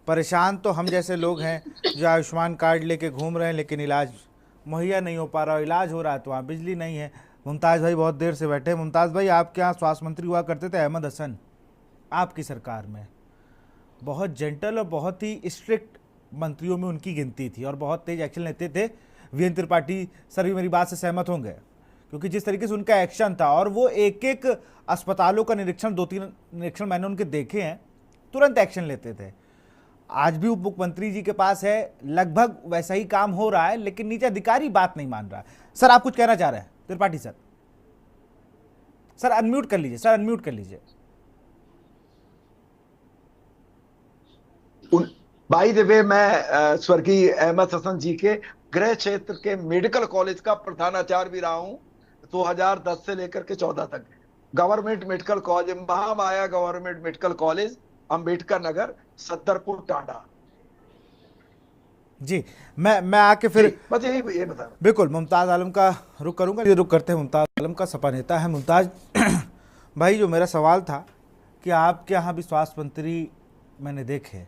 परेशान तो हम जैसे लोग हैं जो आयुष्मान कार्ड लेके घूम रहे हैं, लेकिन इलाज मुहैया नहीं हो पा रहा, इलाज हो रहा है तो वहाँ बिजली नहीं है। मुमताज़ भाई बहुत देर से बैठे हैं। मुमताज़ भाई, आपके यहाँ स्वास्थ्य मंत्री हुआ करते थे अहमद हसन, आपकी सरकार में बहुत जेंटल और बहुत ही स्ट्रिक्ट मंत्रियों में उनकी गिनती थी और बहुत तेज एक्शन लेते थे। वीरेंद्र त्रिपाठी सर भी मेरी बात से सहमत होंगे, क्योंकि जिस तरीके से उनका एक्शन था और वो एक एक अस्पतालों का निरीक्षण, 2-3 निरीक्षण मैंने उनके देखे हैं, तुरंत एक्शन लेते थे। आज भी उप मुख्यमंत्री जी के पास है, लगभग वैसा ही काम हो रहा है, लेकिन नीचे अधिकारी बात नहीं मान रहा है। सर आप कुछ कहना चाह रहे हैं? त्रिपाठी सर, सर अनम्यूट कर लीजिए, सर अनम्यूट कर लीजिए। बाय द वे, मैं स्वर्गीय अहमद हसन जी के गृह क्षेत्र के मेडिकल कॉलेज का प्रधानाचार्य भी रहा हूं 2010 से लेकर के 14 तक। Government medical college, Mahamaya government medical college, Ambedkar Nagar, Sattarpur, Tanda. जी, मैं आके फिर बस ये बता। बिल्कुल मुमताज़ आलम का रुख करूंगा। ये रुख करते हैं, मुमताज़ आलम का सपा नेता है। मुमताज़ भाई, जो मेरा सवाल था कि आपके यहाँ भी स्वास्थ्य मंत्री मैंने देखे,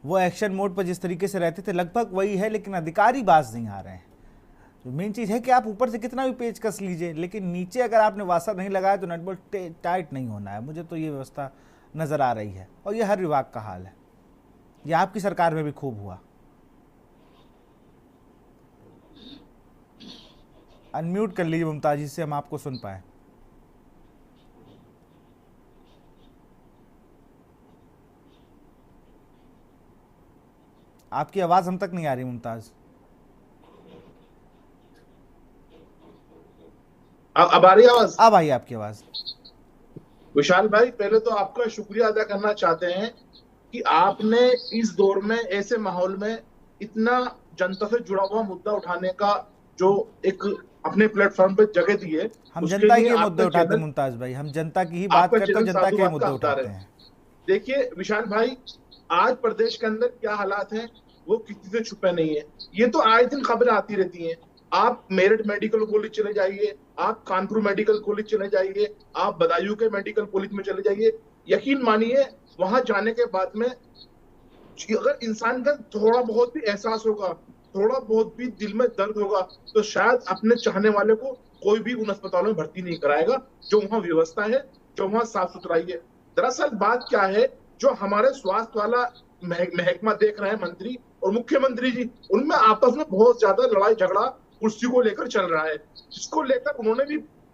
वो एक्शन मोड पर जिस तरीके से रहते थे लगभग वही है, लेकिन अधिकारी बाज नहीं आ रहे हैं। तो मेन चीज़ है कि आप ऊपर से कितना भी पेच कस लीजिए, लेकिन नीचे अगर आपने वासर नहीं लगाया तो नट बोल्ट टाइट नहीं होना है। मुझे तो ये व्यवस्था नज़र आ रही है और ये हर विभाग का हाल है। ये आपकी सरकार में भी खूब हुआ। अनम्यूट कर लीजिए मुमताज़, जिससे हम आपको सुन पाए। आपकी आवाज़ हम तक नहीं आ रही मुमताज़। अब आ रही आवाज? अब आई आपकी आवाज़। विशाल भाई, पहले तो आपका शुक्रिया अदा करना चाहते हैं कि आपने इस दौर में, ऐसे माहौल में, इतना जनता से जुड़ा हुआ मुद्दा उठाने का जो एक अपने प्लेटफॉर्म पे जगह दी है, हम उसके जनता लिए के मुद्दे आपका उठाते हैं चैनल, मुमताज़ भाई, हम जनता की ही बात करते हैं, जनता के साधुवाद मुद्दे का हकदार उठाते है। हैं। देखिए विशाल भाई, आज प्रदेश के अंदर क्या हालात हैं वो किसी से छुपे नहीं है। ये तो आए दिन खबरें आती रहती हैं। आप मेरठ मेडिकल कॉलेज चले जाइए, आप कानपुर मेडिकल कॉलेज चले जाइए, आप बदायूं के मेडिकल कॉलेज में चले जाइए, यकीन मानिए वहां जाने के बाद में अगर इंसान का थोड़ा बहुत भी एहसास होगा, थोड़ा बहुत भी दिल में दर्द होगा, तो शायद अपने चाहने वाले को कोई भी उन अस्पतालों में भर्ती नहीं कराएगा जो वहां व्यवस्था है, जो वहां साफ सुथराई है। दरअसल बात क्या है, जो हमारे स्वास्थ्य वाला महकमा देख रहे हैं मंत्री और मुख्यमंत्री जी, उनमें आपस में बहुत ज्यादा लड़ाई झगड़ा कुर्सी को लेकर चल रहा है, जिसको लेकर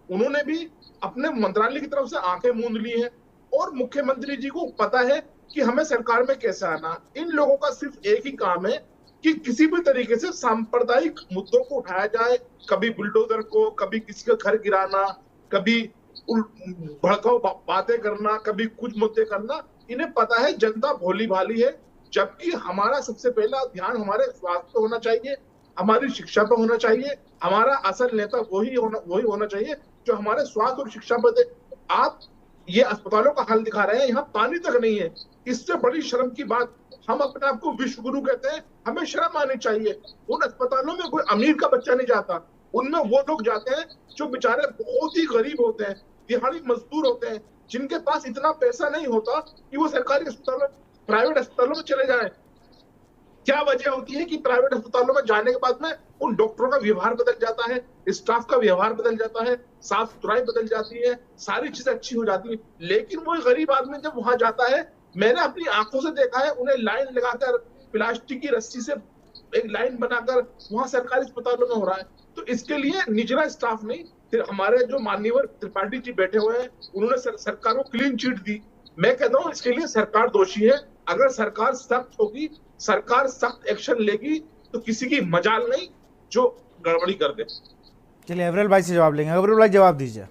उन्होंने भी अपने मंत्रालय की तरफ से आंखें मूंद ली हैं और मुख्यमंत्री जी को पता है कि हमें सरकार में कैसे आना। इन लोगों का सिर्फ एक ही काम है कि किसी भी तरीके से सांप्रदायिक मुद्दों को उठाया जाए, कभी बुलडोजर को, कभी किसी का घर गिराना, कभी भड़काऊ बातें करना, कभी कुछ मुद्दे करना। इन्हें पता है जनता भोली भाली है, जबकि हमारा सबसे पहला ध्यान हमारे स्वास्थ्य पे होना चाहिए, हमारी शिक्षा पे होना चाहिए। हमारा असल नेता वही होना चाहिए जो हमारे स्वास्थ्य और शिक्षा पे दे। आप ये अस्पतालों का हाल दिखा रहे हैं, यहाँ पानी तक नहीं है। इससे बड़ी शर्म की बात, हम अपने आप को विश्व गुरु कहते हैं, हमें शर्म आनी चाहिए। उन अस्पतालों में कोई अमीर का बच्चा नहीं जाता, उनमें वो लोग जाते हैं जो बेचारे बहुत ही गरीब होते हैं, दिहाड़ी मजदूर होते हैं, जिनके पास इतना पैसा नहीं होता कि वो सरकारी अस्पतालों, प्राइवेट अस्पतालों में चले जाएं। क्या वजह होती है कि प्राइवेट अस्पतालों में जाने के बाद में उन डॉक्टरों का व्यवहार बदल जाता है, स्टाफ का व्यवहार बदल जाता है, साफ सुथराई बदल जाती है, सारी चीजें अच्छी हो जाती है। लेकिन वो गरीब आदमी जब वहां जाता है, मैंने अपनी आंखों से देखा है, उन्हें लाइन लगाकर प्लास्टिक की रस्सी से एक लाइन बनाकर वहां सरकारी अस्पतालों में हो रहा है। तो इसके लिए निचला स्टाफ नहीं, फिर हमारे जो माननीय त्रिपाठी जी बैठे हुए हैं, उन्होंने सरकार को क्लीन चिट दी। मैं कहता हूं इसके लिए सरकार दोषी है। अगर सरकार सख्त होगी, सरकार सख्त एक्शन लेगी, तो किसी की मजाल नहीं जो गड़बड़ी कर दे। चलिए अवरल भाई से जवाब लेंगे। अवरल भाई जवाब दीजिए।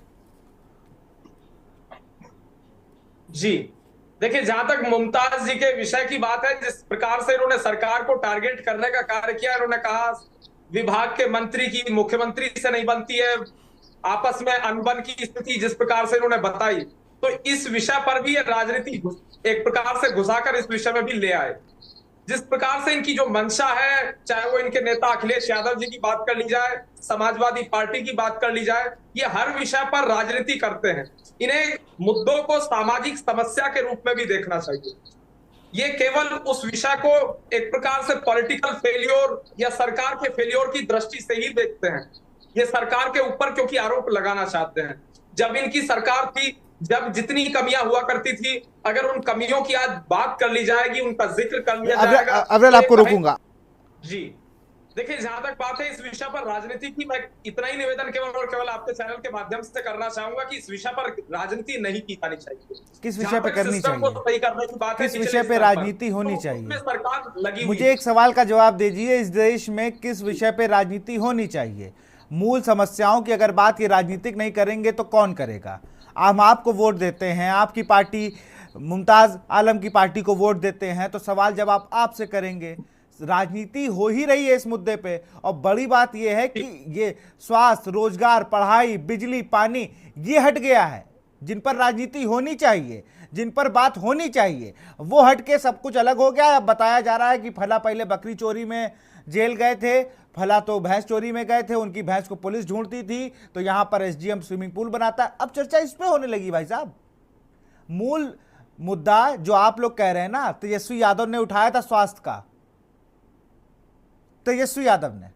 जी देखिए, जहां तक मुमताज जी के विषय की बात है, जिस प्रकार से इन्होंने सरकार को टारगेट करने का कार्य किया, इन्होंने कहा विभाग के मंत्री की मुख्यमंत्री से नहीं बनती है, आपस में अनबन की स्थिति जिस प्रकार से इन्होंने बताई, तो इस विषय पर भी राजनीति एक प्रकार से घुसाकर इस विषय में भी ले आए। जिस प्रकार से इनकी जो मंशा है, चाहे वो इनके नेता अखिलेश यादव जी की बात कर ली जाए, समाजवादी पार्टी की बात कर ली जाए, ये हर विषय पर राजनीति करते हैं। इन्हें मुद्दों को सामाजिक समस्या के रूप में भी देखना चाहिए। ये केवल उस विषय को एक प्रकार से पॉलिटिकल फेलियर या सरकार के फेलियर की दृष्टि से ही देखते हैं। ये सरकार के ऊपर क्योंकि आरोप लगाना चाहते हैं। जब इनकी सरकार थी, जब जितनी कमियां हुआ करती थी, अगर उन कमियों की आज बात कर ली जाएगी, उनका जिक्र कर लिया जाएगा। अव्वल आपको रोकूंगा जी, देखिए, जहां तक बात है इस विषय पर राजनीति की, मैं इतना ही निवेदन केवल और केवल आपके चैनल के माध्यम से करना चाहूंगा कि इस विषय पर राजनीति नहीं की जानी चाहिए। किस विषय पे करनी चाहिए, सही करने की बात है, किस विषय पे राजनीति होनी चाहिए, सरकार लगी। मुझे एक सवाल का जवाब दीजिए, इस देश में किस विषय पे राजनीति होनी चाहिए? मूल समस्याओं की अगर बात ये राजनीतिक नहीं करेंगे तो कौन करेगा? हम आपको वोट देते हैं, आपकी पार्टी मुमताज आलम की पार्टी को वोट देते हैं, तो सवाल जब आप आपसे करेंगे। राजनीति हो ही रही है इस मुद्दे पे, और बड़ी बात यह है कि ये स्वास्थ्य, रोजगार, पढ़ाई, बिजली, पानी, ये हट गया है। जिन पर राजनीति होनी चाहिए, जिन पर बात होनी चाहिए, वो हट के सब कुछ अलग हो गया। अब बताया जा रहा है कि फला पहले बकरी चोरी में जेल गए थे, फला तो भैंस चोरी में गए थे, उनकी भैंस को पुलिस ढूंढती थी, तो यहां पर एसडीएम स्विमिंग पूल बनाता है। अब चर्चा इस पे होने लगी भाई साहब। मूल मुद्दा जो आप लोग कह रहे हैं ना, तेजस्वी यादव ने उठाया था स्वास्थ्य का, तेजस्वी यादव ने,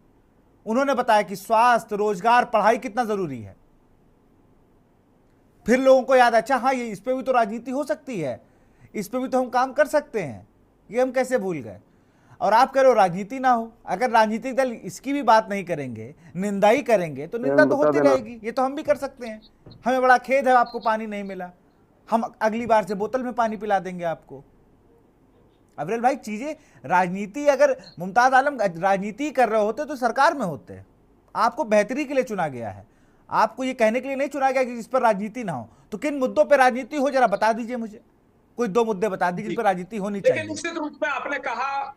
उन्होंने बताया कि स्वास्थ्य, रोजगार, पढ़ाई कितना जरूरी है। फिर लोगों को याद, अच्छा हाँ, ये इस पे भी तो राजनीति हो सकती है, इस पे भी तो हम काम कर सकते हैं, ये हम कैसे भूल गए। और आप कह रहे हो राजनीति ना हो। अगर राजनीतिक दल इसकी भी बात नहीं करेंगे, निंदा ही करेंगे, तो निंदा तो होती रहेगी। ये तो हम भी कर सकते हैं। हमें बड़ा खेद है आपको पानी नहीं मिला, हम अगली बार से बोतल में पानी पिला देंगे आपको। अब्रेल भाई, चीजें राजनीति, अगर मुमताज आलम राजनीति कर रहे होते तो सरकार में होते। आपको बेहतरी के लिए चुना गया है, आपको ये कहने के लिए नहीं चुना गया कि इस पर राजनीति ना हो। तो किन मुद्दों पर राजनीति हो, जरा बता दीजिए मुझे। कोई 2 मुद्दे बता दीजिए जिन पर राजनीति होनी चाहिए। निश्चित रूप में आपने कहा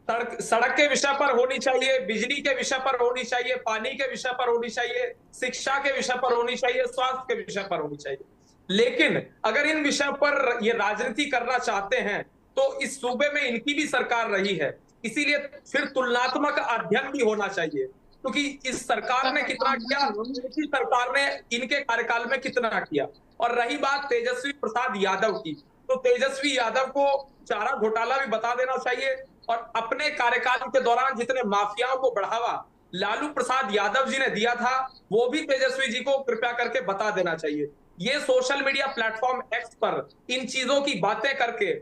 सड़क के विषय पर होनी चाहिए, बिजली के विषय पर होनी चाहिए, पानी के विषय पर होनी चाहिए, शिक्षा के विषय पर होनी चाहिए, स्वास्थ्य के विषय पर होनी चाहिए। लेकिन अगर इन विषय पर ये राजनीति करना चाहते हैं तो इस सूबे में इनकी भी सरकार रही है, इसीलिए फिर तुलनात्मक अध्ययन भी होना चाहिए, क्योंकि इस सरकार ने कितना किया, इस सरकार ने इनके कार्यकाल में कितना किया। और रही बात तेजस्वी प्रसाद यादव की, तो तेजस्वी यादव को चारा घोटाला भी बता देना चाहिए, और अपने कार्यकाल के दौरान जितने माफियाओं को बढ़ावा लालू प्रसाद यादव जी ने दिया था, वो भी तेजस्वी जी को कृपया करके बता देना चाहिए। ये सोशल मीडिया प्लेटफॉर्म एक्स पर इन चीजों की बातें करके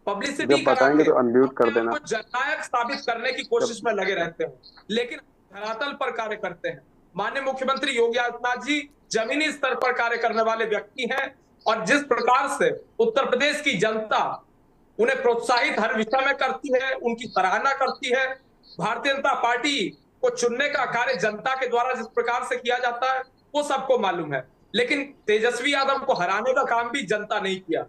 पब्लिसिटी बताएंगे तो अनम्यूट कर देना, जननायक साबित करने की कोशिश में लगे रहते हैं, लेकिन धरातल पर कार्य करते हैं। माननीय मुख्यमंत्री योगी आदित्यनाथ जी जमीनी स्तर पर कार्य करने वाले व्यक्ति हैं, और जिस प्रकार से उत्तर प्रदेश की जनता उन्हें प्रोत्साहित हर विषय में करती है, उनकी सराहना करती है, भारतीय जनता पार्टी को चुनने का कार्य जनता के द्वारा जिस प्रकार से किया जाता है वो सबको मालूम है। लेकिन तेजस्वी यादव को हराने का काम भी जनता नहीं किया।